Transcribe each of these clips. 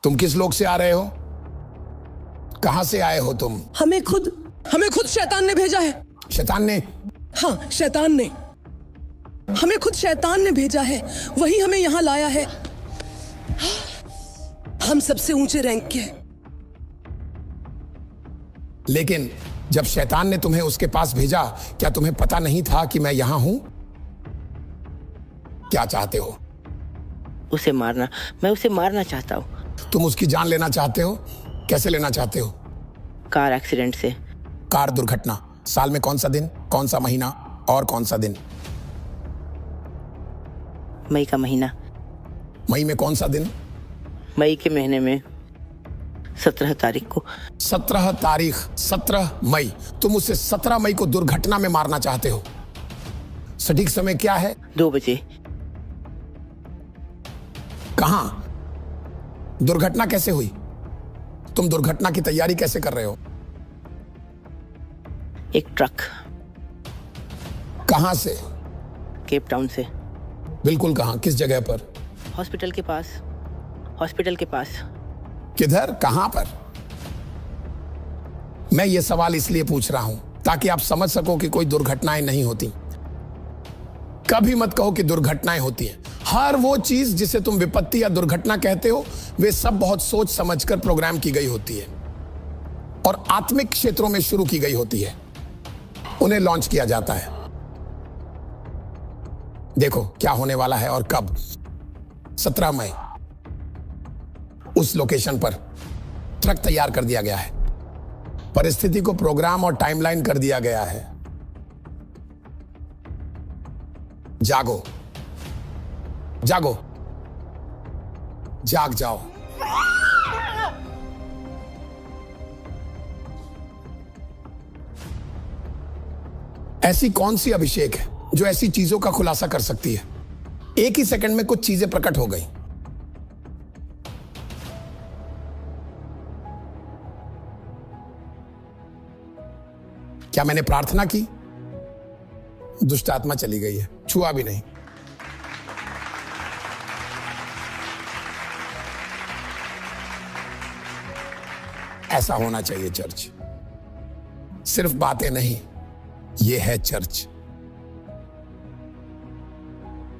तुम किस लोक से आ रहे हो? कहां से आए हो तुम? हमें खुद शैतान ने भेजा है। शैतान ने? हाँ, शैतान ने हमें खुद शैतान ने भेजा है। वही हमें यहाँ लाया है। हम सबसे ऊंचे रैंक के। लेकिन जब शैतान ने तुम्हें उसके पास भेजा, क्या तुम्हें पता नहीं था कि मैं यहां हूं? क्या चाहते हो? उसे मारना। मैं उसे मारना चाहता हूँ। तुम उसकी जान लेना चाहते हो? कैसे लेना चाहते हो? कार एक्सीडेंट से। कार दुर्घटना। साल में कौन सा दिन, कौन सा महीना और कौन सा दिन? मई का महीना। मई में कौन सा दिन? मई के महीने में 17 तारीख को। 17 तारीख, 17 मई। तुम उसे 17 मई को दुर्घटना में मारना चाहते हो। सटीक समय क्या है? 2 बजे। कहां? दुर्घटना कैसे हुई? तुम दुर्घटना की तैयारी कैसे कर रहे हो? एक ट्रक। कहां से? केप टाउन से। बिल्कुल कहां? किस जगह पर? हॉस्पिटल के पास। हॉस्पिटल के पास। किधर? कहां पर? मैं ये सवाल इसलिए पूछ रहा हूं ताकि आप समझ सको कि कोई दुर्घटनाएं नहीं होती। कभी मत कहो कि दुर्घटनाएं होती हैं। हर वो चीज जिसे तुम विपत्ति या दुर्घटना कहते हो, वे सब बहुत सोच समझकर प्रोग्राम की गई होती है और आत्मिक क्षेत्रों में शुरू की गई होती है। उन्हें लॉन्च किया जाता है। देखो क्या होने वाला है और कब। 17 मई उस लोकेशन पर ट्रक तैयार कर दिया गया है। परिस्थिति को प्रोग्राम और टाइमलाइन कर दिया गया है। जागो, जागो, जाग जाओ। ऐसी कौन सी अभिषेक है जो ऐसी चीजों का खुलासा कर सकती है? एक ही सेकंड में कुछ चीजें प्रकट हो गई। क्या मैंने प्रार्थना की? दुष्ट आत्मा चली गई है, छुआ भी नहीं। ऐसा होना चाहिए चर्च। सिर्फ बातें नहीं, यह है चर्च।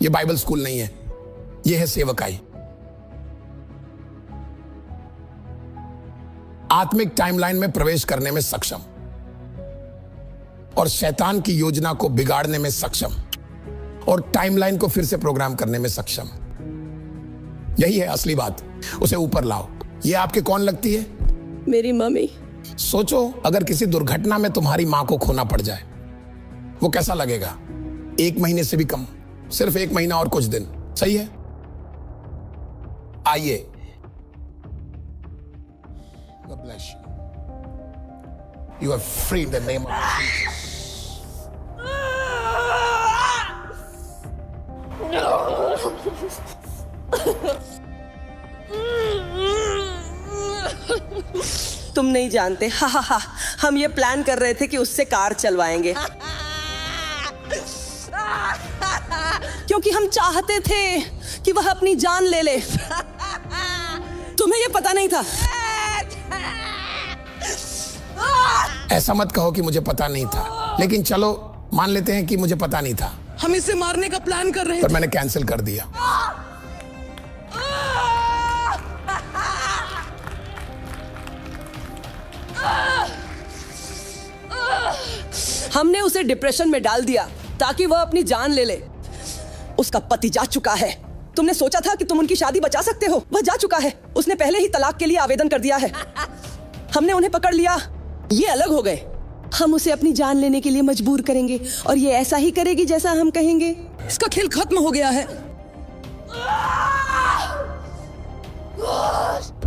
यह बाइबल स्कूल नहीं है, यह है सेवकाई। आत्मिक टाइमलाइन में प्रवेश करने में सक्षम और शैतान की योजना को बिगाड़ने में सक्षम और टाइमलाइन को फिर से प्रोग्राम करने में सक्षम। यही है असली बात। उसे ऊपर लाओ। यह आपके कौन लगती है? मेरी मम्मी। सोचो अगर किसी दुर्घटना में तुम्हारी मां को खोना पड़ जाए, वो कैसा लगेगा? 1 महीने से भी कम, सिर्फ 1 महीना और कुछ दिन। सही है? आइए। God bless you. You are free in the name of Jesus. तुम नहीं जानते, हा हा हा, हम ये प्लान कर रहे थे कि उससे कार चलवाएंगे क्योंकि हम चाहते थे कि वह अपनी जान ले ले। तुम्हें ये पता नहीं था? ऐसा मत कहो कि मुझे पता नहीं था, लेकिन चलो मान लेते हैं कि मुझे पता नहीं था। हम इसे मारने का प्लान कर रहे थे, पर मैंने कैंसिल कर दिया। हमने उसे डिप्रेशन में डाल दिया ताकि वह अपनी जान ले ले। उसका पति जा चुका है। तुमने सोचा था कि तुम उनकी शादी बचा सकते हो? वह जा चुका है। उसने पहले ही तलाक के लिए आवेदन कर दिया है। हमने उन्हें पकड़ लिया। ये अलग हो गए। हम उसे अपनी जान लेने के लिए मजबूर करेंगे और ये ऐसा ही करेगी जैसा हम कहेंगे। इसका खेल खत्म हो गया है।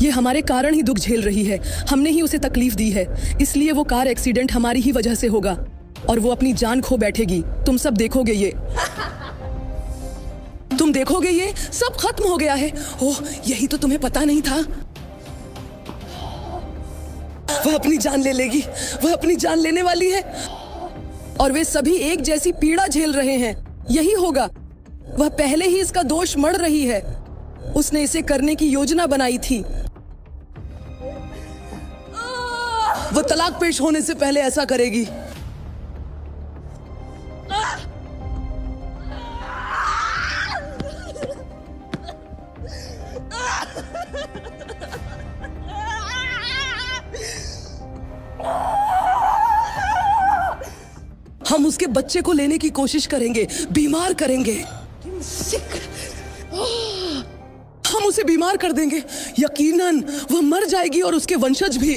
ये हमारे कारण ही दुख झेल रही है। हमने ही उसे तकलीफ दी है, इसलिए वो कार एक्सीडेंट हमारी ही वजह से होगा और वो अपनी जान खो बैठेगी। तुम सब देखोगे ये। तुम देखोगे ये सब खत्म हो गया है। ओह, यही तो तुम्हें पता नहीं था। वह अपनी जान ले लेगी। वह अपनी जान लेने वाली है और वे सभी एक जैसी पीड़ा झेल रहे हैं। यही होगा। वह पहले ही इसका दोष मढ़ रही है। उसने इसे करने की योजना बनाई थी वो तलाक पेश होने से पहले ऐसा करेगी। हम उसके बच्चे को लेने की कोशिश करेंगे, बीमार करेंगे। हम उसे बीमार कर देंगे। यकीनन वह मर जाएगी और उसके वंशज भी।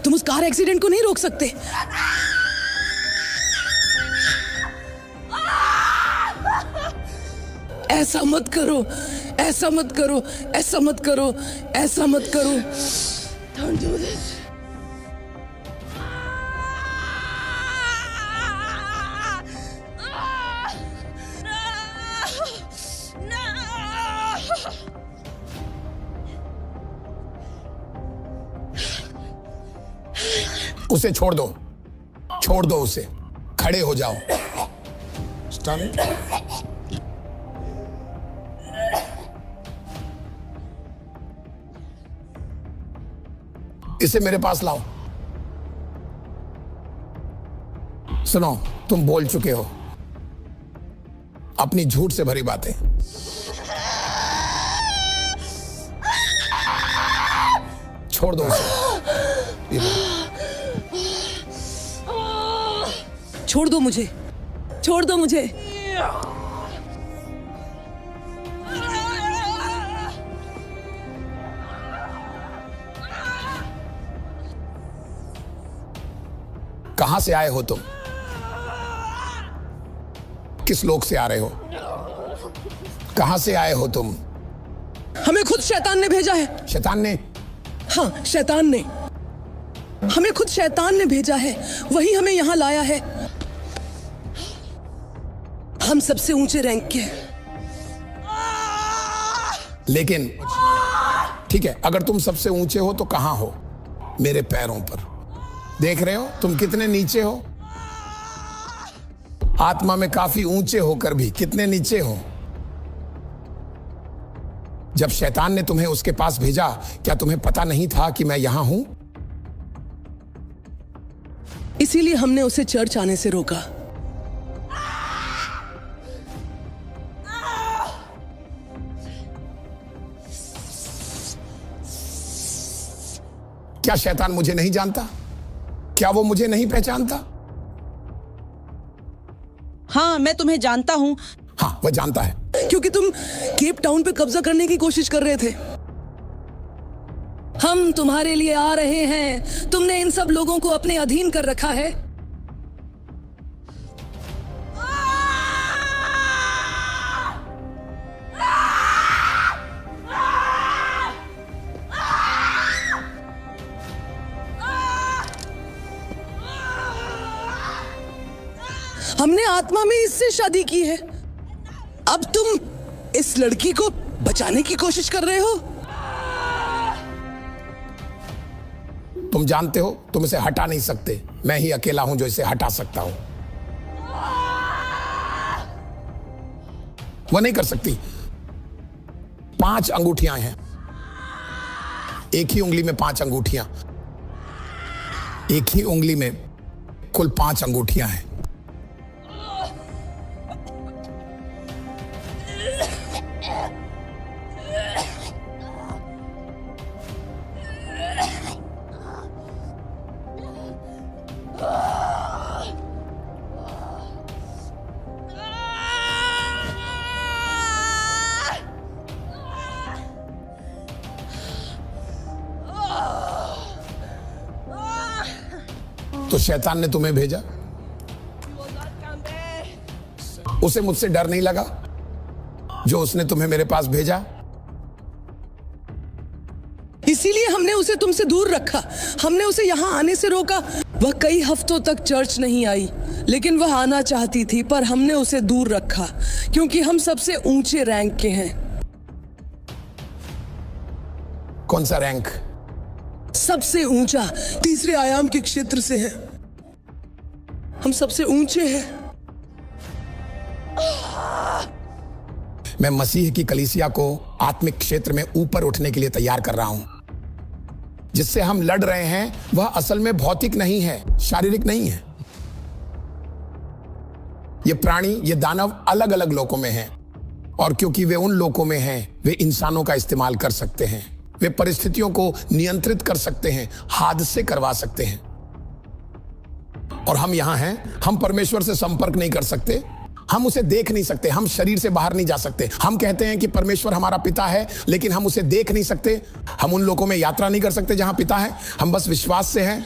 तुम उस कार एक्सीडेंट को नहीं रोक सकते। ऐसा मत करो, ऐसा मत करो, ऐसा मत करो, ऐसा मत करो। Don't do this. उसे छोड़ दो, छोड़ दो उसे। खड़े हो जाओ। स्टन। इसे मेरे पास लाओ। सुनो, तुम बोल चुके हो अपनी झूठ से भरी बातें। छोड़ दो उसे। छोड़ दो मुझे, छोड़ दो मुझे। कहां से आए हो तुम? किस लोक से आ रहे हो? कहां से आए हो तुम? हमें खुद शैतान ने भेजा है। शैतान ने? हाँ, शैतान ने हमें, खुद शैतान ने भेजा है। वही हमें यहां लाया है। हम सबसे ऊंचे रैंक के। लेकिन ठीक है, अगर तुम सबसे ऊंचे हो तो कहां हो? मेरे पैरों पर। देख रहे हो तुम कितने नीचे हो? आत्मा में काफी ऊंचे होकर भी कितने नीचे हो। जब शैतान ने तुम्हें उसके पास भेजा, क्या तुम्हें पता नहीं था कि मैं यहां हूं? इसीलिए हमने उसे चर्च आने से रोका। क्या शैतान मुझे नहीं जानता? क्या वो मुझे नहीं पहचानता? हाँ, मैं तुम्हें जानता हूँ। हाँ, वह जानता है। क्योंकि तुम केप टाउन पे कब्जा करने की कोशिश कर रहे थे। हम तुम्हारे लिए आ रहे हैं। तुमने इन सब लोगों को अपने अधीन कर रखा है। हमने आत्मा में इससे शादी की है। अब तुम इस लड़की को बचाने की कोशिश कर रहे हो। तुम जानते हो तुम इसे हटा नहीं सकते। मैं ही अकेला हूं जो इसे हटा सकता हूं। वो नहीं कर सकती। 5 अंगूठियां हैं। एक ही उंगली में 5 अंगूठियां। एक ही उंगली में कुल 5 अंगूठियां हैं। तो शैतान ने तुम्हें भेजा। उसे मुझसे डर नहीं लगा जो उसने तुम्हें मेरे पास भेजा? इसीलिए हमने उसे तुमसे दूर रखा। हमने उसे यहां आने से रोका। वह कई हफ्तों तक चर्च नहीं आई, लेकिन वह आना चाहती थी, पर हमने उसे दूर रखा क्योंकि हम सबसे ऊंचे रैंक के हैं। कौन सा रैंक? सबसे ऊंचा, तीसरे आयाम के क्षेत्र से है। हम सबसे ऊंचे हैं। मैं मसीह की कलीसिया को आत्मिक क्षेत्र में ऊपर उठने के लिए तैयार कर रहा हूं। जिससे हम लड़ रहे हैं वह असल में भौतिक नहीं है, शारीरिक नहीं है। ये प्राणी, ये दानव अलग अलग लोकों में हैं, और क्योंकि वे उन लोकों में हैं, वे इंसानों का इस्तेमाल कर सकते हैं। वे परिस्थितियों को नियंत्रित कर सकते हैं, हादसे करवा सकते हैं। और हम यहां हैं, हम परमेश्वर से संपर्क नहीं कर सकते, हम उसे देख नहीं सकते, हम शरीर से बाहर नहीं जा सकते। हम कहते हैं कि परमेश्वर हमारा पिता है, लेकिन हम उसे देख नहीं सकते। हम उन लोकों में यात्रा नहीं कर सकते जहां पिता है, हम बस विश्वास से हैं।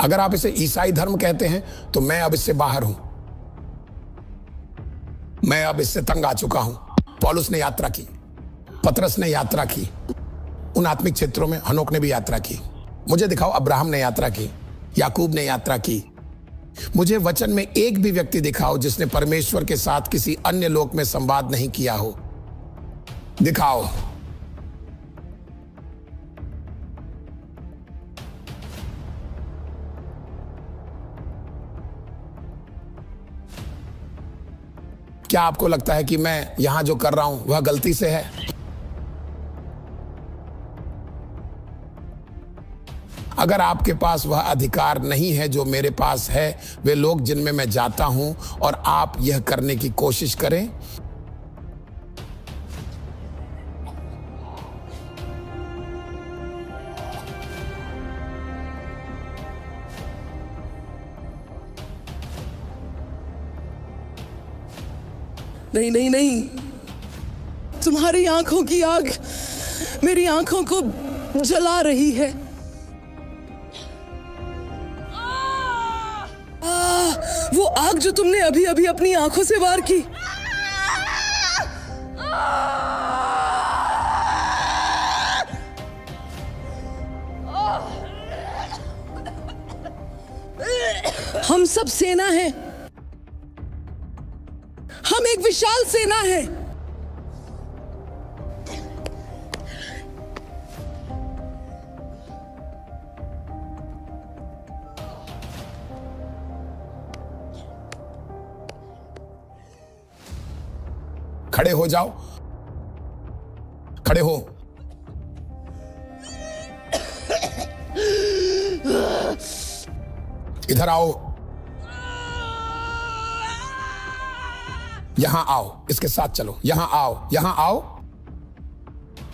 अगर आप इसे ईसाई धर्म कहते हैं तो मैं अब इससे बाहर हूं, मैं अब इससे तंग आ चुका हूं। पौलुस ने यात्रा की, पतरस ने यात्रा की, उन आत्मिक क्षेत्रों में हनोक ने भी यात्रा की। मुझे दिखाओ, अब्राहम ने यात्रा की, याकूब ने यात्रा की। मुझे वचन में एक भी व्यक्ति दिखाओ जिसने परमेश्वर के साथ किसी अन्य लोक में संवाद नहीं किया हो। दिखाओ। क्या आपको लगता है कि मैं यहां जो कर रहा हूं वह गलती से है? अगर आपके पास वह अधिकार नहीं है जो मेरे पास है, वे लोग जिनमें मैं जाता हूं, और आप यह करने की कोशिश करें, नहीं नहीं नहीं, तुम्हारी आंखों की आग मेरी आंखों को जला रही है। वो आग जो तुमने अभी अभी अपनी आंखों से वार की, हम सब सेना हैं, हम एक विशाल सेना है। खड़े हो जाओ, खड़े हो। इधर आओ, यहां आओ, इसके साथ चलो। यहां आओ, यहां आओ,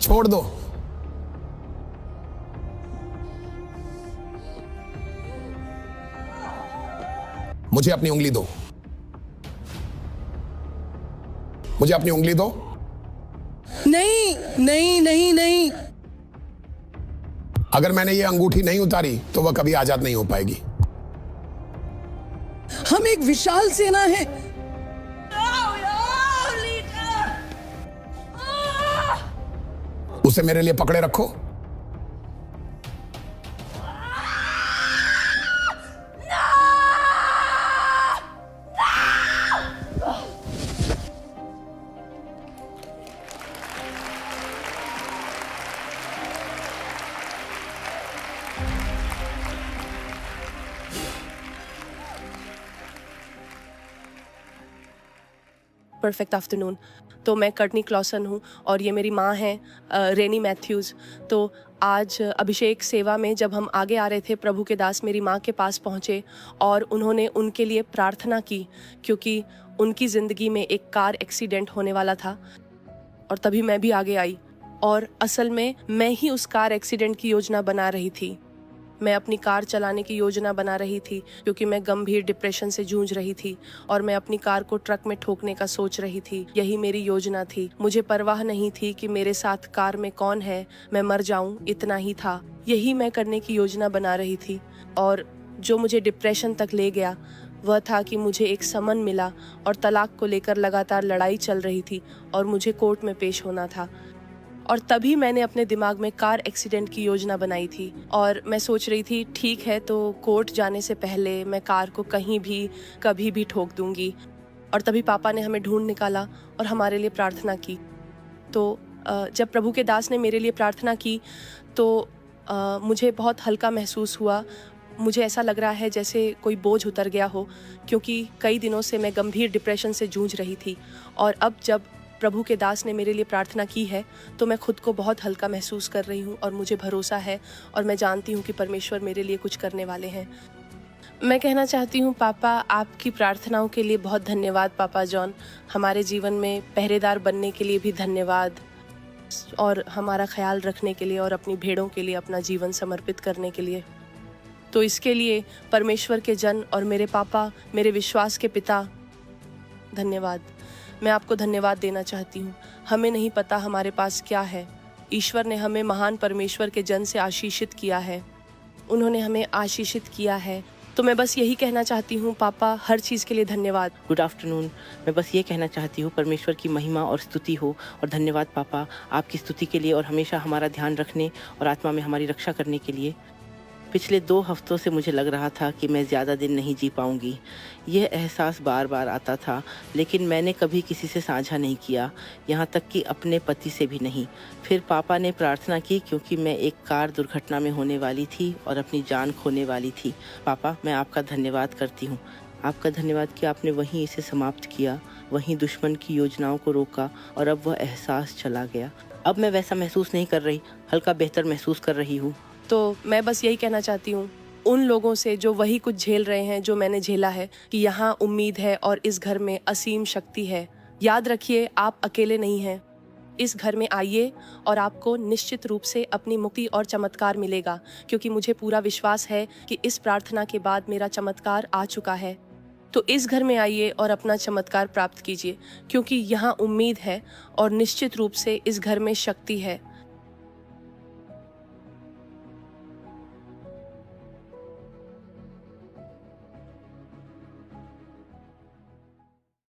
छोड़ दो। मुझे अपनी उंगली दो, मुझे अपनी उंगली दो। नहीं नहीं नहीं नहीं, अगर मैंने ये अंगूठी नहीं उतारी तो वह कभी आजाद नहीं हो पाएगी। हम एक विशाल सेना है। उसे मेरे लिए पकड़े रखो। Perfect afternoon. तो मैं कर्टनी क्लॉसन हूँ और ये मेरी माँ हैं रेनी मैथ्यूज़। तो आज अभिषेक सेवा में जब हम आगे आ रहे थे, प्रभु के दास मेरी माँ के पास पहुँचे और उन्होंने उनके लिए प्रार्थना की, क्योंकि उनकी ज़िंदगी में एक कार एक्सीडेंट होने वाला था। और तभी मैं भी आगे आई, और असल में मैं ही उस कार एक्सीडेंट की योजना बना रही थी। मैं अपनी कार चलाने की योजना बना रही थी, क्योंकि मैं गंभीर डिप्रेशन से जूझ रही थी और मैं अपनी कार को ट्रक में ठोकने का सोच रही थी। यही मेरी योजना थी। मुझे परवाह नहीं थी कि मेरे साथ कार में कौन है, मैं मर जाऊं, इतना ही था। यही मैं करने की योजना बना रही थी। और जो मुझे डिप्रेशन तक ले गया वह था कि मुझे एक समन मिला और तलाक को लेकर लगातार लड़ाई चल रही थी और मुझे कोर्ट में पेश होना था। और तभी मैंने अपने दिमाग में कार एक्सीडेंट की योजना बनाई थी और मैं सोच रही थी, ठीक है तो कोर्ट जाने से पहले मैं कार को कहीं भी कभी भी ठोक दूंगी। और तभी पापा ने हमें ढूंढ निकाला और हमारे लिए प्रार्थना की। तो जब प्रभु के दास ने मेरे लिए प्रार्थना की तो मुझे बहुत हल्का महसूस हुआ। मुझे ऐसा लग रहा है जैसे कोई बोझ उतर गया हो, क्योंकि कई दिनों से मैं गंभीर डिप्रेशन से जूझ रही थी। और अब जब प्रभु के दास ने मेरे लिए प्रार्थना की है तो मैं खुद को बहुत हल्का महसूस कर रही हूँ और मुझे भरोसा है और मैं जानती हूँ कि परमेश्वर मेरे लिए कुछ करने वाले हैं। मैं कहना चाहती हूँ पापा, आपकी प्रार्थनाओं के लिए बहुत धन्यवाद पापा जॉन। हमारे जीवन में पहरेदार बनने के लिए भी धन्यवाद और हमारा ख्याल रखने के लिए और अपनी भेड़ों के लिए अपना जीवन समर्पित करने के लिए। तो इसके लिए परमेश्वर के जन और मेरे पापा, मेरे विश्वास के पिता, धन्यवाद। मैं आपको धन्यवाद देना चाहती हूँ। हमें नहीं पता हमारे पास क्या है। ईश्वर ने हमें महान परमेश्वर के जन से आशीषित किया है, उन्होंने हमें आशीषित किया है। तो मैं बस यही कहना चाहती हूँ पापा, हर चीज़ के लिए धन्यवाद। Good afternoon. मैं बस ये कहना चाहती हूँ परमेश्वर की महिमा और स्तुति हो और धन्यवाद पापा आपकी स्तुति के लिए और हमेशा हमारा ध्यान रखने और आत्मा में हमारी रक्षा करने के लिए। पिछले 2 हफ्तों से मुझे लग रहा था कि मैं ज़्यादा दिन नहीं जी पाऊंगी। यह एहसास बार बार आता था, लेकिन मैंने कभी किसी से साझा नहीं किया, यहाँ तक कि अपने पति से भी नहीं। फिर पापा ने प्रार्थना की क्योंकि मैं एक कार दुर्घटना में होने वाली थी और अपनी जान खोने वाली थी। पापा, मैं आपका धन्यवाद करती हूँ। आपका धन्यवाद कि आपने वहीं इसे समाप्त किया, वहीं दुश्मन की योजनाओं को रोका और अब वह एहसास चला गया। अब मैं वैसा महसूस नहीं कर रही, हल्का बेहतर महसूस कर रही हूँ। तो मैं बस यही कहना चाहती हूँ उन लोगों से जो वही कुछ झेल रहे हैं जो मैंने झेला है, कि यहाँ उम्मीद है और इस घर में असीम शक्ति है। याद रखिए, आप अकेले नहीं हैं। इस घर में आइए और आपको निश्चित रूप से अपनी मुक्ति और चमत्कार मिलेगा, क्योंकि मुझे पूरा विश्वास है कि इस प्रार्थना के बाद मेरा चमत्कार आ चुका है। तो इस घर में आइए और अपना चमत्कार प्राप्त कीजिए, क्योंकि यहाँ उम्मीद है और निश्चित रूप से इस घर में शक्ति है।